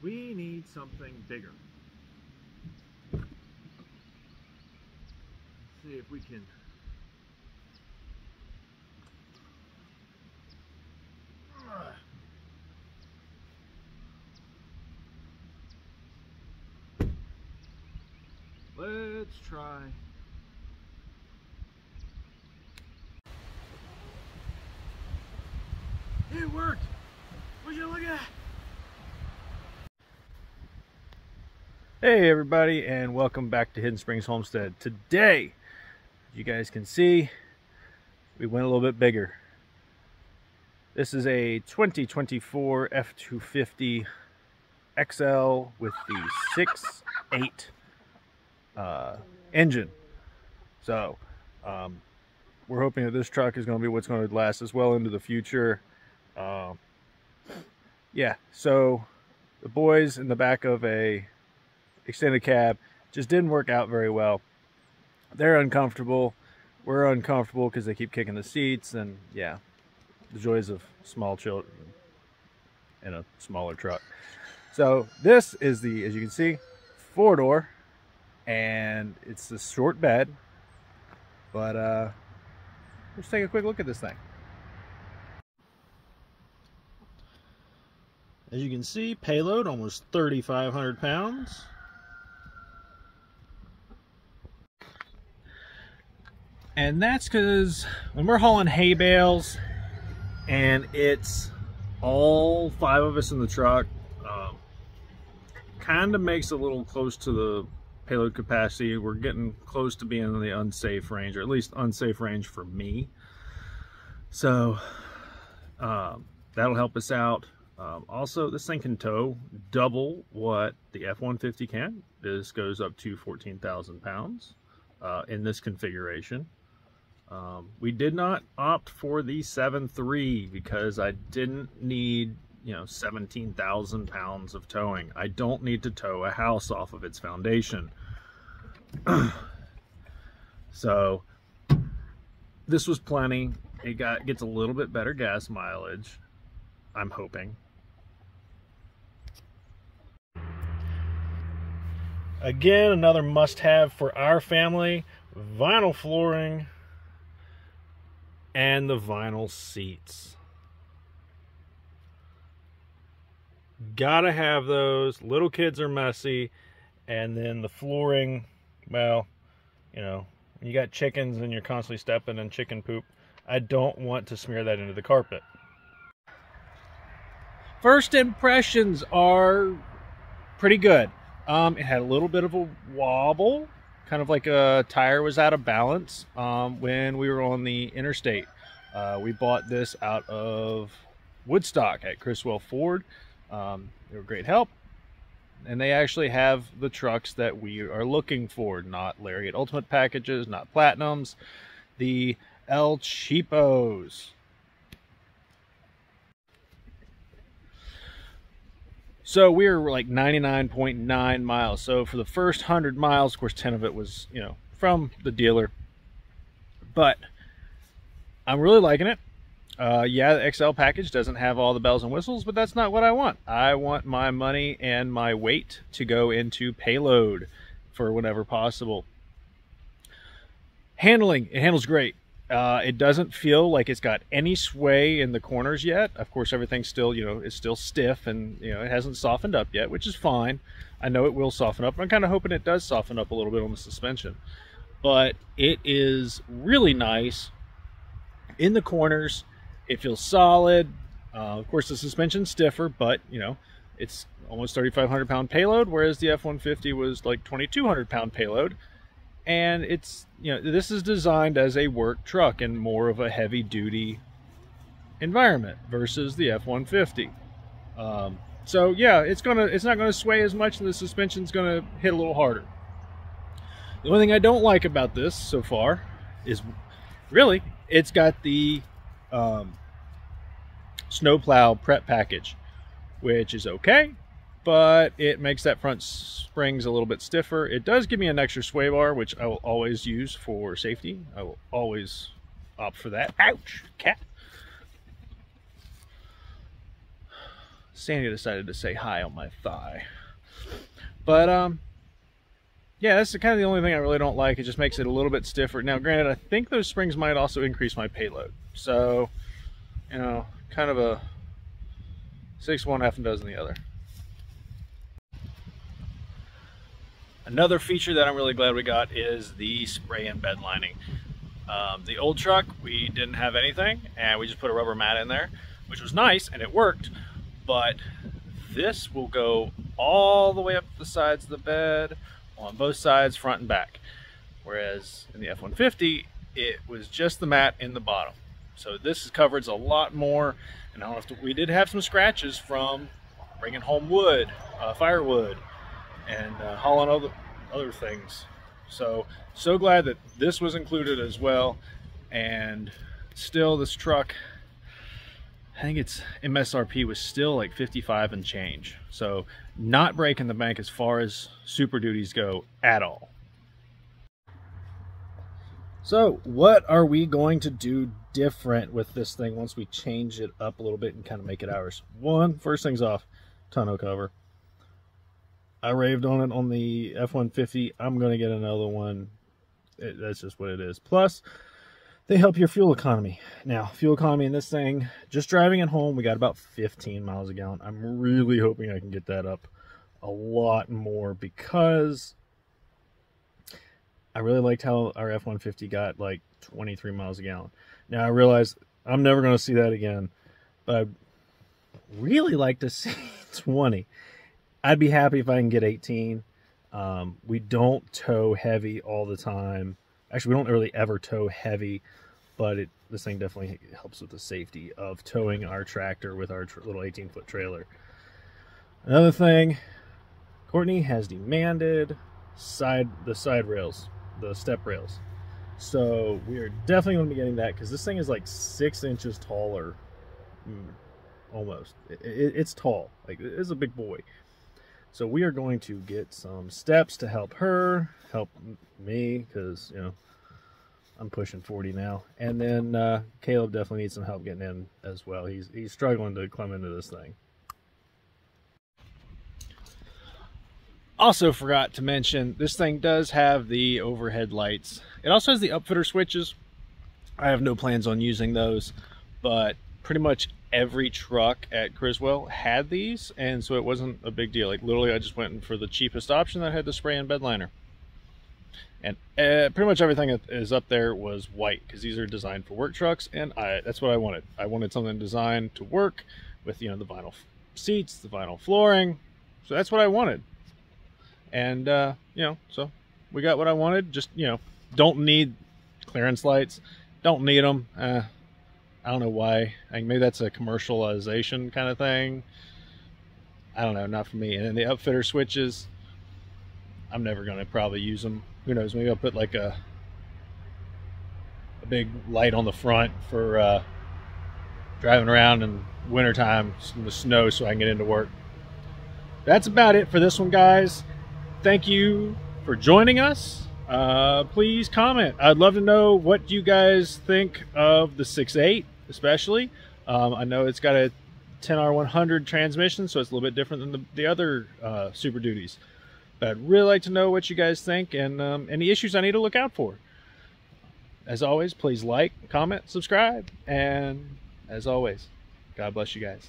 We need something bigger. See if we can let's try. It worked! Would you look at that? Hey everybody, and welcome back to Hidden Springs Homestead. Today, as you guys can see, we went a little bit bigger. This is a 2024 F250 XL with the 6.8 engine. So, we're hoping that this truck is going to be what's going to last us well into the future. Yeah, so the boys in the back of a extended cab just didn't work out very well. They're uncomfortable, we're uncomfortable because they keep kicking the seats, and yeah, the joys of small children in a smaller truck. So this is the, as you can see, 4-door, and it's the short bed, but let's take a quick look at this thing. As you can see, payload almost 3,500 pounds. And that's because when we're hauling hay bales and it's all 5 of us in the truck, kind of makes it a little close to the payload capacity. We're getting close to being in the unsafe range, or at least unsafe range for me. So that'll help us out. Also, this thing can tow double what the F-150 can. This goes up to 14,000 pounds in this configuration. We did not opt for the 7.3 because I didn't need, 17,000 pounds of towing. I don't need to tow a house off of its foundation. So this was plenty. It gets a little bit better gas mileage, I'm hoping. Again, another must-have for our family: vinyl flooring and the vinyl seats. Gotta have those. Little kids are messy, and then the flooring, well, when you got chickens and you're constantly stepping in chicken poop, I don't want to smear that into the carpet. First impressions are pretty good. It had a little bit of a wobble, kind of like a tire was out of balance when we were on the interstate. We bought this out of Woodstock at Criswell Ford. They were great help, and they actually have the trucks that we are looking for, not Lariat Ultimate packages, not Platinums, the El Cheapos. So we were like 99.9 miles. So for the first 100 miles, of course, 10 of it was, from the dealer. But I'm really liking it. Yeah, the XL package doesn't have all the bells and whistles, but that's not what I want. I want my money and my weight to go into payload for whenever possible. Handling, it handles great. It doesn't feel like it's got any sway in the corners yet. Of course, everything's still, it's still stiff, and, it hasn't softened up yet, which is fine. I know it will soften up. I'm kind of hoping it does soften up a little bit on the suspension. But it is really nice in the corners. It feels solid. Of course, the suspension's stiffer, but, it's almost 3,500 pound payload, whereas the F-150 was like 2,200 pound payload. And it's, this is designed as a work truck in more of a heavy duty environment versus the F-150. So yeah, it's not gonna sway as much, and the suspension's gonna hit a little harder. The only thing I don't like about this so far is really it's got the snowplow prep package, which is okay, but it makes that front springs a little bit stiffer. It does give me an extra sway bar, which I will always use for safety. I will always opt for that. Ouch, cat. Sandy decided to say hi on my thigh. But yeah, that's kind of the only thing I really don't like. It just makes it a little bit stiffer. Now, granted, I think those springs might also increase my payload. So, you know, kind of a 6 one, half a dozen the other. Another feature that I'm really glad we got is the spray and bed lining. The old truck, we didn't have anything, and we just put a rubber mat in there, which was nice, and it worked. But this will go all the way up the sides of the bed, on both sides, front and back. Whereas in the F-150, it was just the mat in the bottom. So this covers a lot more, and I don't have to, we did have some scratches from bringing home wood, firewood, and hauling other things. So glad that this was included as well. And still, this truck, I think its MSRP was still like 55 and change. So not breaking the bank as far as Super Duties go at all. So what are we going to do different with this thing once we change it up a little bit and kind of make it ours? First things off, tonneau cover. I raved on it on the F-150. I'm going to get another one. That's just what it is. Plus, they help your fuel economy. Now, fuel economy in this thing, just driving it home, we got about 15 miles a gallon. I'm really hoping I can get that up a lot more, because I really liked how our F-150 got like 23 miles a gallon. Now, I realize I'm never going to see that again, but I'd really like to see 20. I'd be happy if I can get 18. We don't tow heavy all the time. Actually, we don't really ever tow heavy, but this thing definitely helps with the safety of towing our tractor with our little 18-foot trailer. Another thing, Courtney has demanded the side rails, the step rails. So we are definitely going to be getting that, because this thing is like 6 inches taller, almost. It's tall, like it's a big boy. So we are going to get some steps to help her, help me, because, you know, I'm pushing 40 now. And then Caleb definitely needs some help getting in as well. He's struggling to climb into this thing. Also forgot to mention, this thing does have the overhead lights. It also has the upfitter switches. I have no plans on using those, but pretty much every truck at Criswell had these, and so it wasn't a big deal. Like literally, I just went for the cheapest option that had the spray and bed liner, and pretty much everything that is up there was white, because these are designed for work trucks, and that's what I wanted. I wanted something designed to work with, you know, the vinyl seats, the vinyl flooring. So that's what I wanted, and you know, so we got what I wanted. Just, you know, don't need clearance lights, don't need them. I don't know why. I think maybe that's a commercialization kind of thing. I don't know, not for me. And then the upfitter switches, I'm never going to probably use them. Who knows, maybe I'll put like a big light on the front for driving around in wintertime in the snow so I can get into work. That's about it for this one, guys. Thank you for joining us. Please comment. I'd love to know what you guys think of the 6.8, especially. I know it's got a 10R100 transmission, so it's a little bit different than the other Super Duties. But I'd really like to know what you guys think, and any issues I need to look out for. As always, please like, comment, subscribe, and as always, God bless you guys.